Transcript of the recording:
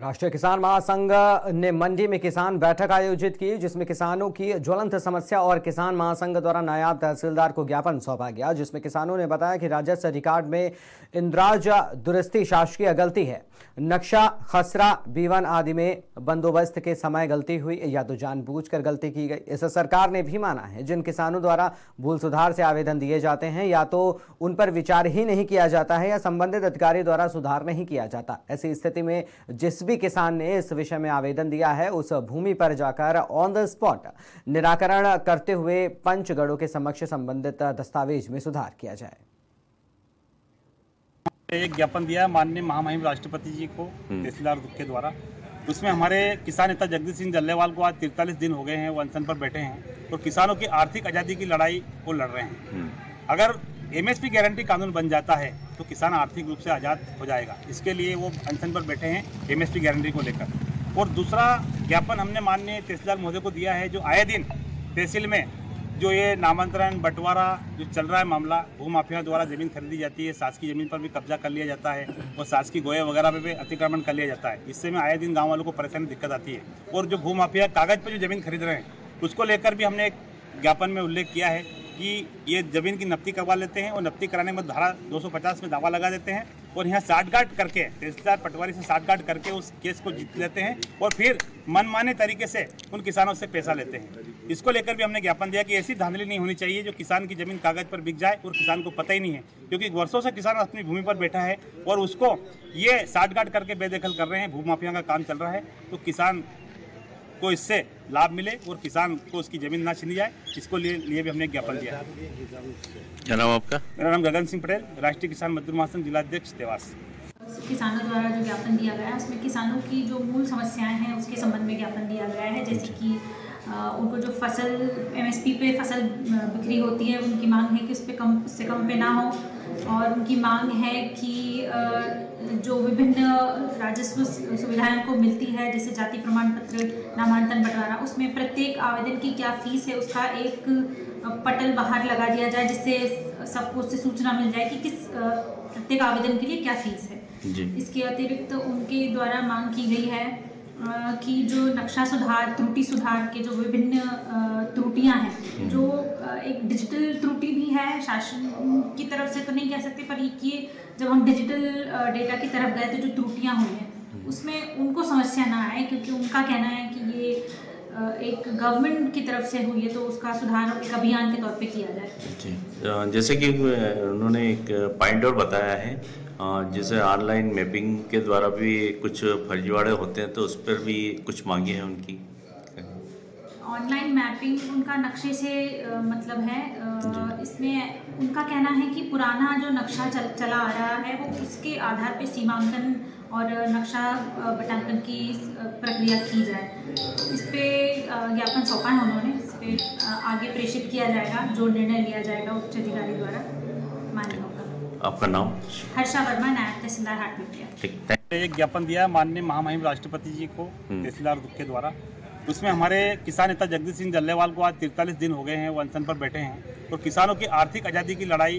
राष्ट्रीय किसान महासंघ ने मंडी में किसान बैठक आयोजित की, जिसमें किसानों की ज्वलंत समस्या और किसान महासंघ द्वारा नायब तहसीलदार को ज्ञापन सौंपा गया, जिसमें किसानों ने बताया कि राजस्व रिकॉर्ड में इंद्राज दुरुस्ती शासकीय गलती है, नक्शा खसरा B1 आदि में बंदोबस्त के समय गलती हुई या तो जानबूझकर गलती की गई। इस सरकार ने भी माना है जिन किसानों द्वारा भूल सुधार से आवेदन दिए जाते हैं या तो उन पर विचार ही नहीं किया जाता है या संबंधित अधिकारी द्वारा सुधार नहीं किया जाता। ऐसी स्थिति में जिस भी किसान ने इस विषय में आवेदन दिया है उस भूमि पर जाकर ऑन द स्पॉट निराकरण करते हुए पंचगढ़ों के समक्ष संबंधित दस्तावेज में सुधार किया जाए। एक ज्ञापन दिया माननीय महामहिम राष्ट्रपति जी को तहसीलदार के द्वारा। उसमें हमारे किसान नेता जगदीश सिंह जल्लेवाल को आज 43 दिन हो गए हैं, वो अनशन पर बैठे हैं और किसानों की आर्थिक आज़ादी की लड़ाई वो लड़ रहे हैं। अगर MSP गारंटी कानून बन जाता है तो किसान आर्थिक रूप से आज़ाद हो जाएगा, इसके लिए वो अनशन पर बैठे हैं MSP गारंटी को लेकर। और दूसरा ज्ञापन हमने माननीय तहसीलदार महोदय को दिया है, जो आए दिन तहसील में जो ये नामांतरण बंटवारा जो चल रहा है मामला, भूमाफिया द्वारा ज़मीन खरीदी जाती है, शासकीय ज़मीन पर भी कब्जा कर लिया जाता है और शासकीय गोया वगैरह पे भी अतिक्रमण कर लिया जाता है। इससे में आए दिन गांव वालों को परेशानी दिक्कत आती है। और जो भूमाफिया कागज़ पर जो ज़मीन खरीद रहे हैं उसको लेकर भी हमने एक ज्ञापन में उल्लेख किया है कि ये ज़मीन की नफ्ती करवा लेते हैं और नफ्ती कराने में धारा 250 में दावा लगा देते हैं और यहाँ साठगांठ करके तहसीलदार पटवारी से साठगांठ करके उस केस को जीत लेते हैं और फिर मनमाने तरीके से उन किसानों से पैसा लेते हैं। इसको लेकर भी हमने ज्ञापन दिया कि ऐसी धांधली नहीं होनी चाहिए जो किसान की ज़मीन कागज़ पर बिक जाए और किसान को पता ही नहीं है, क्योंकि वर्षों से किसान अपनी भूमि पर बैठा है और उसको ये साठगांठ करके बेदखल कर रहे हैं, भूमाफिया का काम चल रहा है। तो किसान को इससे लाभ मिले और किसान को उसकी जमीन ना छीनी जाए, इसको लिए भी हमने ज्ञापन दिया है। क्या नाम आपका? मेरा नाम गगन सिंह पटेल, राष्ट्रीय किसान मजदूर महासंघ जिलाध्यक्ष देवास। किसानों द्वारा जो ज्ञापन दिया गया है उसमें किसानों की जो मूल समस्याएं हैं उसके संबंध में ज्ञापन दिया गया है, जैसे कि उनको जो फसल MSP पे फसल बिक्री होती है उनकी मांग है कि उससे कम पे ना हो, और उनकी मांग है कि जो विभिन्न राजस्व सुविधाएं उनको मिलती है जैसे जाति प्रमाण पत्र, नामांतरण बंटवारा, उसमें प्रत्येक आवेदन की क्या फीस है उसका एक पटल बाहर लगा दिया जाए, जिससे सबको उससे सूचना मिल जाए कि किस प्रत्येक आवेदन के लिए क्या फीस है। इसके अतिरिक्त उनके द्वारा मांग की गई है कि जो नक्शा सुधार, त्रुटि सुधार के जो विभिन्न त्रुटियां हैं, जो एक डिजिटल त्रुटि भी है, शासन की तरफ से तो नहीं कह सकते, पर ये जब हम डिजिटल डेटा की तरफ गए तो जो त्रुटियां हुई हैं उसमें उनको समस्या ना आए, क्योंकि उनका कहना है कि ये एक गवर्नमेंट की तरफ से हुई है तो उसका सुधार एक अभियान के तौर पे किया जाए। जैसे कि उन्होंने एक पॉइंट और बताया है, जैसे ऑनलाइन मैपिंग के द्वारा भी कुछ फर्जीवाड़े होते हैं तो उस पर भी कुछ मांगे हैं उनकी। ऑनलाइन मैपिंग उनका नक्शे से मतलब है, इसमें उनका कहना है कि पुराना जो नक्शा चला आ रहा है वो उसके आधार पे सीमांकन और नक्शा बटांकन की प्रक्रिया की जाए। इस पे ज्ञापन सौंपा है उन्होंने, इस पे आगे प्रेषित किया जाएगा, जो निर्णय लिया जाएगा उच्च अधिकारी द्वारा मान्य होगा। आपका नाम? हर्षा वर्मा, नायब तहसीलदार हाटपिटिया। एक ज्ञापन दिया माननीय महामहिम राष्ट्रपति जी को तहसीलदार के द्वारा। उसमें हमारे किसान नेता जगदीश सिंह जल्लेवाल को आज 43 दिन हो गए हैं, वो अनशन पर बैठे हैं और किसानों की आर्थिक आज़ादी की लड़ाई